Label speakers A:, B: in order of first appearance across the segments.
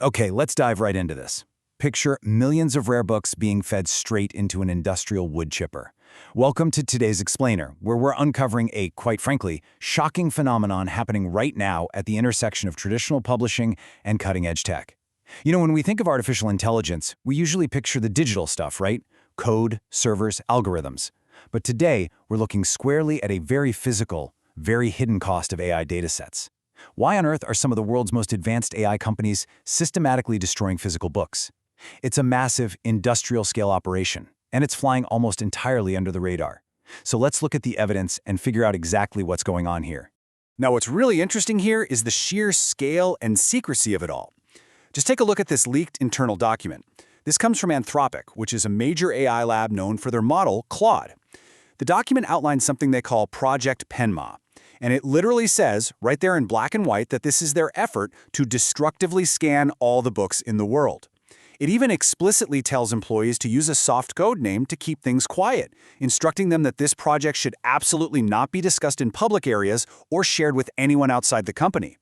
A: Okay, let's dive right into this. Picture millions of rare books being fed straight into an industrial wood chipper. Welcome to today's Explainer, where we're uncovering a, quite frankly, shocking phenomenon happening right now at the intersection of traditional publishing and cutting-edge tech. You know, when we think of artificial intelligence, we usually picture the digital stuff, right? Code, servers, algorithms. But today, we're looking squarely at a very physical, very hidden cost of AI datasets. Why on earth are some of the world's most advanced AI companies systematically destroying physical books? It's a massive, industrial-scale operation, and it's flying almost entirely under the radar. So let's look at the evidence and figure out exactly what's going on here.
B: Now, what's really interesting here is the sheer scale and secrecy of it all. Just take a look at this leaked internal document. This comes from Anthropic, which is a major AI lab known for their model, Claude. The document outlines something they call Project Penma, and it literally says, right there in black and white, that this is their effort to destructively scan all the books in the world. It even explicitly tells employees to use a soft code name to keep things quiet, instructing them that this project should absolutely not be discussed in public areas or shared with anyone outside the company.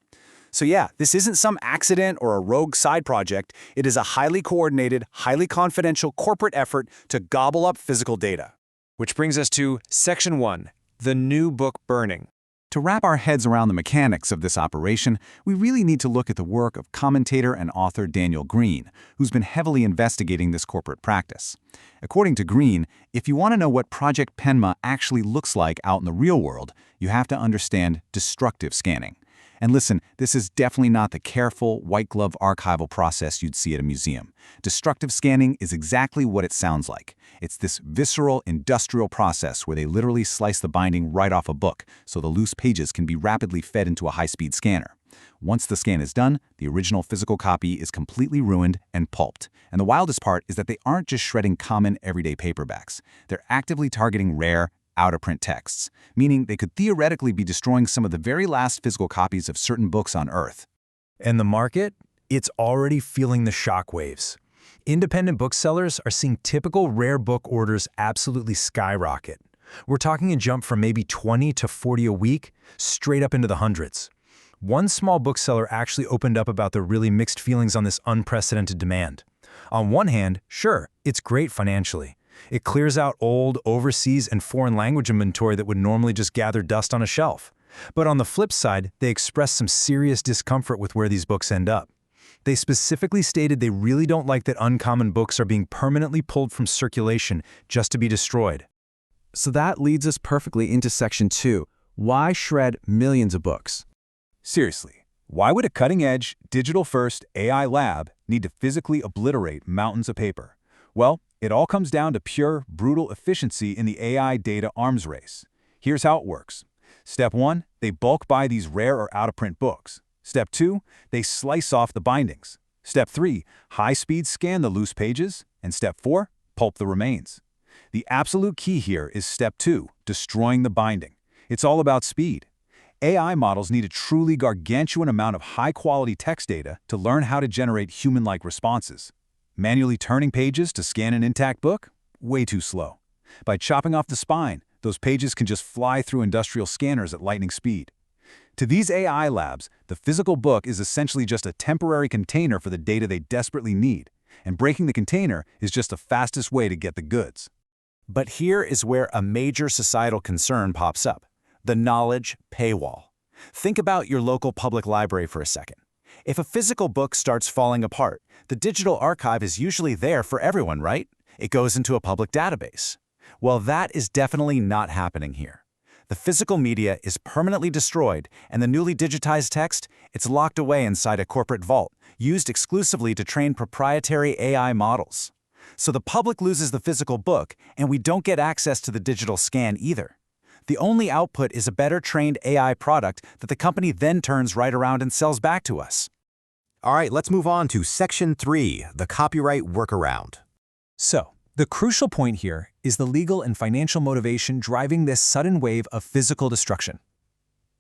B: So yeah, this isn't some accident or a rogue side project. It is a highly coordinated, highly confidential corporate effort to gobble up physical data.
C: Which brings us to Section 1, the new book burning.
A: To wrap our heads around the mechanics of this operation, we really need to look at the work of commentator and author Daniel Greene, who's been heavily investigating this corporate practice. According to Greene, if you want to know what Project Penma actually looks like out in the real world, you have to understand destructive scanning. And listen, this is definitely not the careful, white-glove archival process you'd see at a museum. Destructive scanning is exactly what it sounds like. It's this visceral, industrial process where they literally slice the binding right off a book so the loose pages can be rapidly fed into a high-speed scanner. Once the scan is done, the original physical copy is completely ruined and pulped. And the wildest part is that they aren't just shredding common, everyday paperbacks. They're actively targeting rare, out-of-print texts, meaning they could theoretically be destroying some of the very last physical copies of certain books on Earth.
D: And the market? It's already feeling the shockwaves. Independent booksellers are seeing typical rare book orders absolutely skyrocket. We're talking a jump from maybe 20 to 40 a week, straight up into the hundreds. One small bookseller actually opened up about their really mixed feelings on this unprecedented demand. On one hand, sure, it's great financially. It clears out old, overseas, and foreign language inventory that would normally just gather dust on a shelf. But on the flip side, they express some serious discomfort with where these books end up. They specifically stated they really don't like that uncommon books are being permanently pulled from circulation just to be destroyed.
A: So that leads us perfectly into Section 2. Why shred millions of books? Seriously, why would a cutting-edge, digital-first AI lab need to physically obliterate mountains of paper? Well, it all comes down to pure, brutal efficiency in the AI data arms race. Here's how it works. Step 1, they bulk buy these rare or out-of-print books. Step 2, they slice off the bindings. Step 3, high-speed scan the loose pages. And Step 4, pulp the remains. The absolute key here is Step 2, destroying the binding. It's all about speed. AI models need a truly gargantuan amount of high-quality text data to learn how to generate human-like responses. Manually turning pages to scan an intact book? Way too slow. By chopping off the spine, those pages can just fly through industrial scanners at lightning speed. To these AI labs, the physical book is essentially just a temporary container for the data they desperately need, and breaking the container is just the fastest way to get the goods.
B: But here is where a major societal concern pops up: the knowledge paywall. Think about your local public library for a second. If a physical book starts falling apart, the digital archive is usually there for everyone, right? It goes into a public database. Well, that is definitely not happening here. The physical media is permanently destroyed, and the newly digitized text, it's locked away inside a corporate vault, used exclusively to train proprietary AI models. So the public loses the physical book, and we don't get access to the digital scan either. The only output is a better trained AI product that the company then turns right around and sells back to us.
E: All right, let's move on to Section 3, the copyright workaround.
D: So, the crucial point here is the legal and financial motivation driving this sudden wave of physical destruction.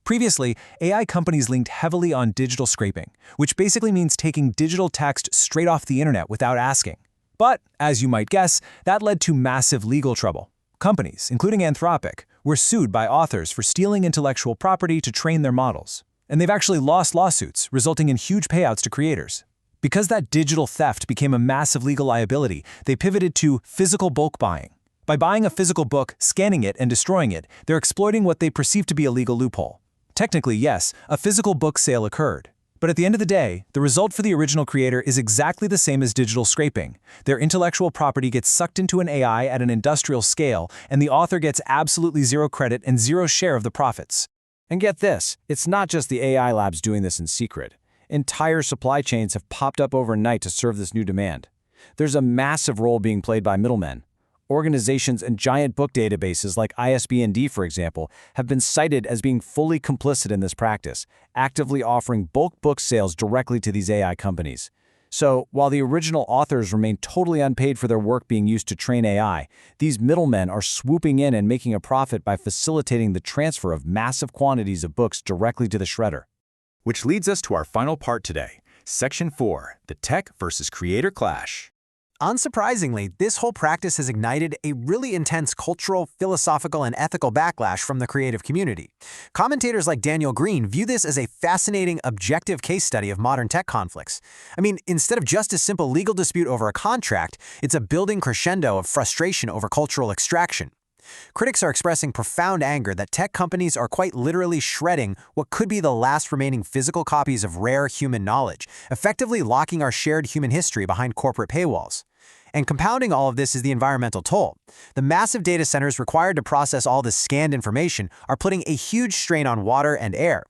D: Previously, AI companies leaned heavily on digital scraping, which basically means taking digital text straight off the internet without asking. But, as you might guess, that led to massive legal trouble. Companies, including Anthropic, were sued by authors for stealing intellectual property to train their models. And they've actually lost lawsuits, resulting in huge payouts to creators. Because that digital theft became a massive legal liability, they pivoted to physical bulk buying. By buying a physical book, scanning it, and destroying it, they're exploiting what they perceive to be a legal loophole. Technically, yes, a physical book sale occurred. But at the end of the day, the result for the original creator is exactly the same as digital scraping. Their intellectual property gets sucked into an AI at an industrial scale, and the author gets absolutely zero credit and zero share of the profits.
C: And get this, it's not just the AI labs doing this in secret. Entire supply chains have popped up overnight to serve this new demand. There's a massive role being played by middlemen. Organizations and giant book databases like ISBN-D, for example, have been cited as being fully complicit in this practice, actively offering bulk book sales directly to these AI companies. So, while the original authors remain totally unpaid for their work being used to train AI, these middlemen are swooping in and making a profit by facilitating the transfer of massive quantities of books directly to the shredder.
A: Which leads us to our final part today, Section 4, the tech versus creator clash.
E: Unsurprisingly, this whole practice has ignited a really intense cultural, philosophical, and ethical backlash from the creative community. Commentators like Daniel Greene view this as a fascinating, objective case study of modern tech conflicts. I mean, instead of just a simple legal dispute over a contract, it's a building crescendo of frustration over cultural extraction. Critics are expressing profound anger that tech companies are quite literally shredding what could be the last remaining physical copies of rare human knowledge, effectively locking our shared human history behind corporate paywalls. And compounding all of this is the environmental toll. The massive data centers required to process all this scanned information are putting a huge strain on water and air.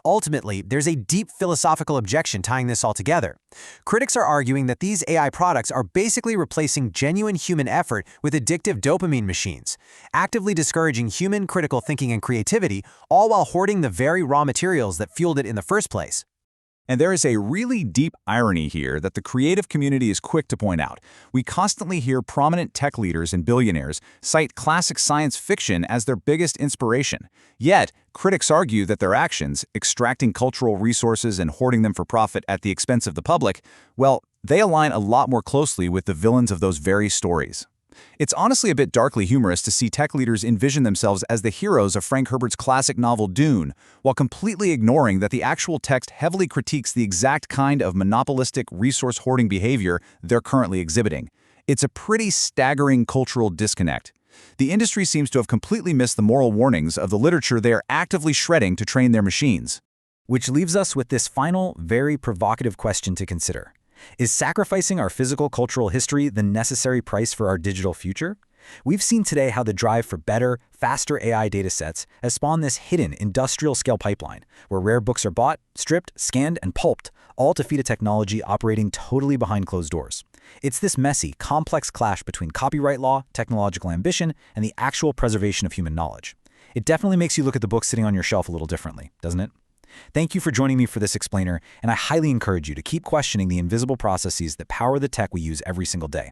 E: Ultimately, there's a deep philosophical objection tying this all together. Critics are arguing that these AI products are basically replacing genuine human effort with addictive dopamine machines, actively discouraging human critical thinking and creativity, all while hoarding the very raw materials that fueled it in the first place.
A: And there is a really deep irony here that the creative community is quick to point out. We constantly hear prominent tech leaders and billionaires cite classic science fiction as their biggest inspiration. Yet, critics argue that their actions, extracting cultural resources and hoarding them for profit at the expense of the public, well, they align a lot more closely with the villains of those very stories. It's honestly a bit darkly humorous to see tech leaders envision themselves as the heroes of Frank Herbert's classic novel Dune, while completely ignoring that the actual text heavily critiques the exact kind of monopolistic resource-hoarding behavior they're currently exhibiting. It's a pretty staggering cultural disconnect. The industry seems to have completely missed the moral warnings of the literature they are actively shredding to train their machines.
D: Which leaves us with this final, very provocative question to consider. Is sacrificing our physical cultural history the necessary price for our digital future? We've seen today how the drive for better, faster AI datasets has spawned this hidden industrial-scale pipeline, where rare books are bought, stripped, scanned, and pulped, all to feed a technology operating totally behind closed doors. It's this messy, complex clash between copyright law, technological ambition, and the actual preservation of human knowledge. It definitely makes you look at the book sitting on your shelf a little differently, doesn't it? Thank you for joining me for this explainer, and I highly encourage you to keep questioning the invisible processes that power the tech we use every single day.